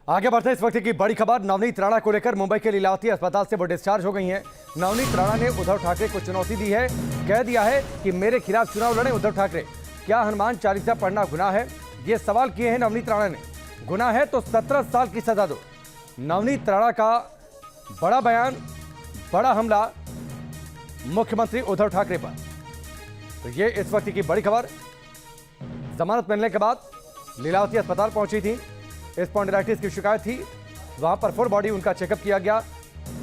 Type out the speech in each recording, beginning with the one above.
आगे बढ़ते हैं इस वक्त की बड़ी खबर। नवनीत राणा को लेकर मुंबई के लीलावती अस्पताल से वो डिस्चार्ज हो गई हैं। नवनीत राणा ने उद्धव ठाकरे को चुनौती दी है। कह दिया है कि मेरे खिलाफ चुनाव लड़े उद्धव ठाकरे। क्या हनुमान चालीसा पढ़ना गुनाह है, ये सवाल किए हैं नवनीत राणा ने। गुनाह है तो 17 साल की सजा दो। नवनीत राणा का बड़ा बयान, बड़ा हमला मुख्यमंत्री उद्धव ठाकरे पर। तो ये इस वक्त की बड़ी खबर। जमानत मिलने के बाद लीलावती अस्पताल पहुंची थी। स्पॉन्डिलाइटिस की शिकायत थी, वहां पर फुल बॉडी उनका चेकअप किया गया,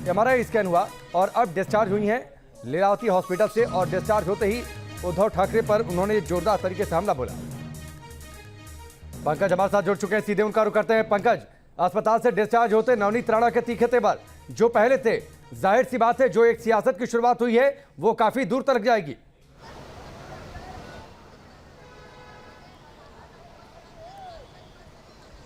MRI स्कैन हुआ और अब डिस्चार्ज हुई हैं लीलावती हॉस्पिटल से। और डिस्चार्ज होते ही उद्धव ठाकरे पर उन्होंने जोरदार तरीके से हमला बोला। पंकज हमारे साथ जुड़ चुके हैं, सीधे उनका रुख करते हैं। पंकज, अस्पताल से डिस्चार्ज होते नवनीत राणा के तीखे तेवर जो पहले थे, जाहिर सी बात है जो एक सियासत की शुरुआत हुई है वो काफी दूर तक जाएगी।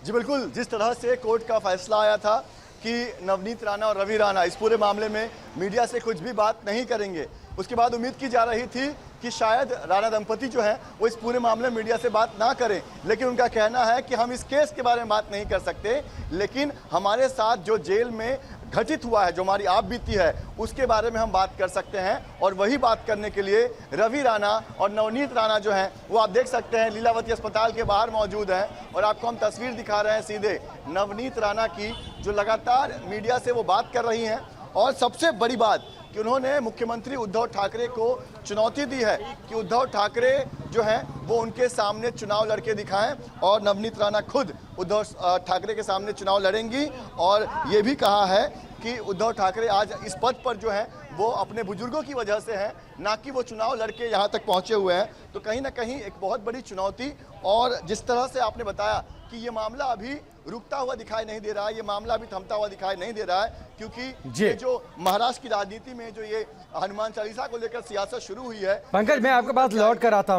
जी बिल्कुल, जिस तरह से कोर्ट का फैसला आया था कि नवनीत राणा और रवि राणा इस पूरे मामले में मीडिया से कुछ भी बात नहीं करेंगे, उसके बाद उम्मीद की जा रही थी कि शायद राणा दंपति जो है वो इस पूरे मामले में मीडिया से बात ना करें। लेकिन उनका कहना है कि हम इस केस के बारे में बात नहीं कर सकते, लेकिन हमारे साथ जो जेल में घटित हुआ है, जो हमारी आप बीती है, उसके बारे में हम बात कर सकते हैं। और वही बात करने के लिए रवि राणा और नवनीत राणा जो हैं वो आप देख सकते हैं लीलावती अस्पताल के बाहर मौजूद हैं। और आपको हम तस्वीर दिखा रहे हैं सीधे नवनीत राणा की, जो लगातार मीडिया से वो बात कर रही हैं। और सबसे बड़ी बात कि उन्होंने मुख्यमंत्री उद्धव ठाकरे को चुनौती दी है कि उद्धव ठाकरे जो हैं वो उनके सामने चुनाव लड़के दिखाएं। और नवनीत राणा खुद उद्धव ठाकरे के सामने चुनाव लड़ेंगी। और ये भी कहा है कि उद्धव ठाकरे आज इस पद पर जो है वो अपने बुजुर्गों की वजह से हैं, ना कि वो चुनाव लड़के यहाँ तक पहुँचे हुए हैं। तो कहीं ना कहीं एक बहुत बड़ी चुनौती। और जिस तरह से आपने बताया कि ये मामला अभी रुकता हुआ दिखाई नहीं दे रहा है, ये मामला अभी थमता हुआ दिखाई नहीं दे रहा है, क्योंकि ये जो महाराष्ट्र की राजनीति में जो ये हनुमान चालीसा को लेकर सियासत शुरू हुई है। पंकज, मैं आपके पास लौट कर आता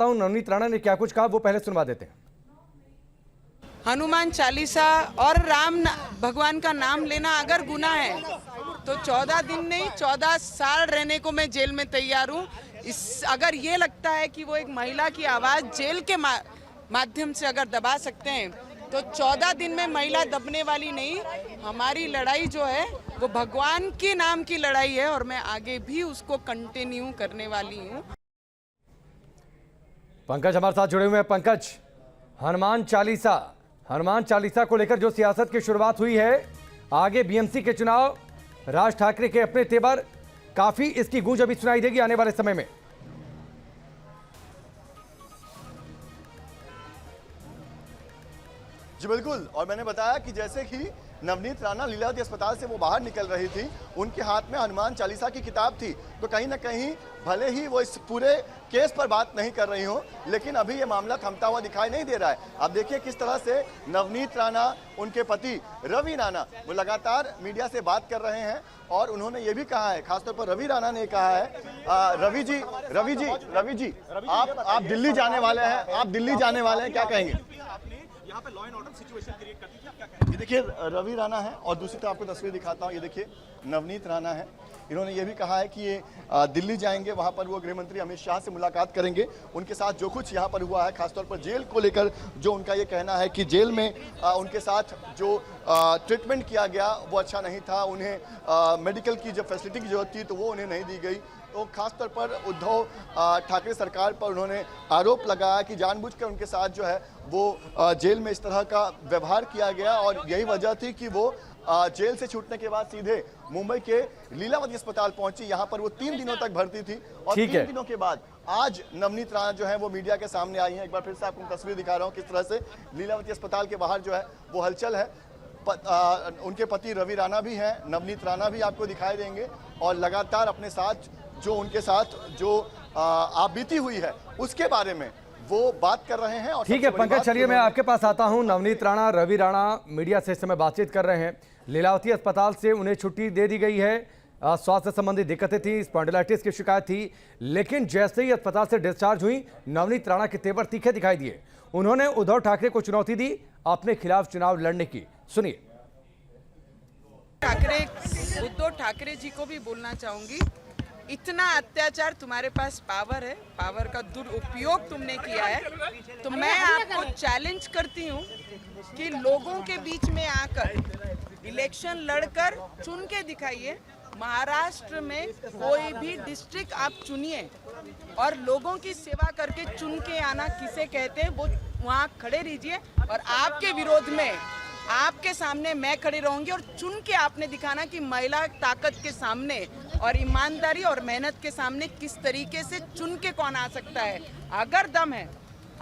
हूँ, नवनीत राणा ने क्या कुछ कहा वो पहले सुनवा देते हैं। हनुमान चालीसा और राम भगवान का नाम लेना अगर गुनाह है तो 14 दिन नहीं 14 साल रहने को मैं जेल में तैयार हूँ। अगर ये लगता है कि वो एक महिला की आवाज़ जेल के माध्यम से अगर दबा सकते हैं तो 14 दिन में महिला दबने वाली नहीं। हमारी लड़ाई जो है वो भगवान के नाम की लड़ाई है और मैं आगे भी उसको कंटिन्यू करने वाली हूँ। पंकज हमारे साथ जुड़े हुए हैं। पंकज, हनुमान चालीसा को लेकर जो सियासत की शुरुआत हुई है, आगे BMC के चुनाव, राज ठाकरे के अपने तेवर, काफी इसकी गूंज अभी सुनाई देगी आने वाले समय में। जी बिल्कुल, और मैंने बताया कि जैसे कि नवनीत राणा लीलावती अस्पताल से वो बाहर निकल रही थी, उनके हाथ में हनुमान चालीसा की किताब थी। तो कहीं ना कहीं भले ही वो इस पूरे केस पर बात नहीं कर रही हो, लेकिन अभी ये मामला थमता हुआ दिखाई नहीं दे रहा है। अब देखिए किस तरह से नवनीत राणा, उनके पति रवि राणा, वो लगातार मीडिया से बात कर रहे हैं। और उन्होंने ये भी कहा है, खासतौर पर रवि राणा ने कहा है, रवि जी आप दिल्ली जाने वाले हैं, क्या कहेंगे? यहाँ पे law and order situation create करती है, क्या कहेंगे? ये देखिए रवि राणा है और दूसरी तरफ आपको तस्वीर दिखाता हूँ, ये देखिए नवनीत राणा है। इन्होंने ये भी कहा है कि ये दिल्ली जाएंगे, वहाँ पर वो गृह मंत्री अमित शाह से मुलाकात करेंगे। उनके साथ जो कुछ यहाँ पर हुआ है, खासतौर पर जेल को लेकर जो उनका ये कहना है कि जेल में उनके साथ जो ट्रीटमेंट किया गया वो अच्छा नहीं था, उन्हें मेडिकल की जब फैसिलिटी की जरूरत थी तो वो उन्हें नहीं दी गई। तो खासतौर पर उद्धव ठाकरे सरकार पर उन्होंने आरोप लगाया कि जानबूझकर उनके साथ जो है वो जेल में इस तरह का व्यवहार किया गया। और यही वजह थी कि वो जेल से छूटने के बाद सीधे मुंबई के लीलावती अस्पताल पहुंची। यहाँ पर वो 3 दिनों तक भर्ती थी और 3 दिनों के बाद आज नवनीत राणा जो है वो मीडिया के सामने आई हैं। एक बार फिर से आपको तस्वीर दिखा रहा हूँ किस तरह से लीलावती अस्पताल के बाहर जो है वो हलचल है। उनके पति रवि राणा भी हैं, नवनीत राणा भी आपको दिखाई देंगे। और लगातार अपने साथ जो आप बीती हुई है उसके बारे में वो बात कर रहे हैं। और ठीक है पंकज, चलिए मैं आपके पास आता हूं। नवनीत राणा, रवि राणा मीडिया से इस समय बातचीत कर रहे हैं। लीलावती अस्पताल से उन्हें छुट्टी दे दी गई है, स्वास्थ्य संबंधी दिक्कतें थी, स्पॉन्डिलाइटिस की शिकायत थी। लेकिन जैसे ही अस्पताल से डिस्चार्ज हुई, नवनीत राणा के तेवर तीखे दिखाई दिए। उन्होंने उद्धव ठाकरे को चुनौती दी अपने खिलाफ चुनाव लड़ने की। सुनिए। उद्धव ठाकरे जी को भी बोलना चाहूंगी, इतना अत्याचार, तुम्हारे पास पावर है, पावर का दुरुपयोग तुमने किया है। तो मैं आपको चैलेंज करती हूँ कि लोगों के बीच में आकर इलेक्शन लड़कर चुन के दिखाइए। महाराष्ट्र में कोई भी डिस्ट्रिक्ट आप चुनिए और लोगों की सेवा करके चुन के आना किसे कहते हैं, वो वहाँ खड़े रहिए और आपके विरोध में आपके सामने मैं खड़ी रहूंगी और चुन के आपने दिखाना कि महिला ताकत के सामने और ईमानदारी और मेहनत के सामने किस तरीके से चुन के कौन आ सकता है। अगर दम है,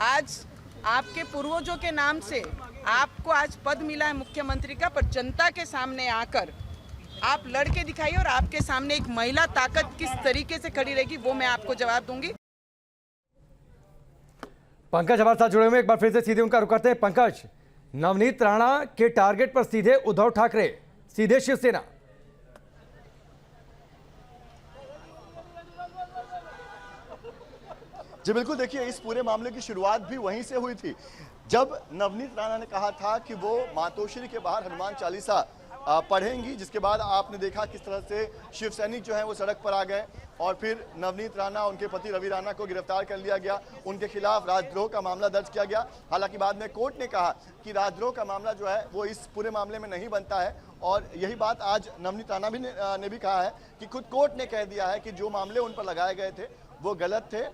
आज आपके पूर्वजों के नाम से आपको आज पद मिला है मुख्यमंत्री का, पर जनता के सामने आकर आप लड़के दिखाइए और आपके सामने एक महिला ताकत किस तरीके से खड़ी रहेगी वो मैं आपको जवाब दूंगी। पंकज हमारे साथ जुड़े हुए, एक बार फिर से सीधे उनका रुख करते हैं। पंकज, नवनीत राणा के टारगेट पर सीधे उद्धव ठाकरे, सीधे शिवसेना। जी बिल्कुल, देखिए इस पूरे मामले की शुरुआत भी वहीं से हुई थी, जब नवनीत राणा ने कहा था कि वो मातोश्री के बाहर हनुमान चालीसा पढ़ेंगी, जिसके बाद आपने देखा किस तरह से शिव सैनिक जो है वो सड़क पर आ गए और फिर नवनीत राणा, उनके पति रवि राणा को गिरफ्तार कर लिया गया, उनके खिलाफ राजद्रोह का मामला दर्ज किया गया। हालांकि बाद में कोर्ट ने कहा कि राजद्रोह का मामला जो है वो इस पूरे मामले में नहीं बनता है और यही बात आज नवनीत राणा ने भी कहा है कि खुद कोर्ट ने कह दिया है कि जो मामले उन पर लगाए गए थे वो गलत थे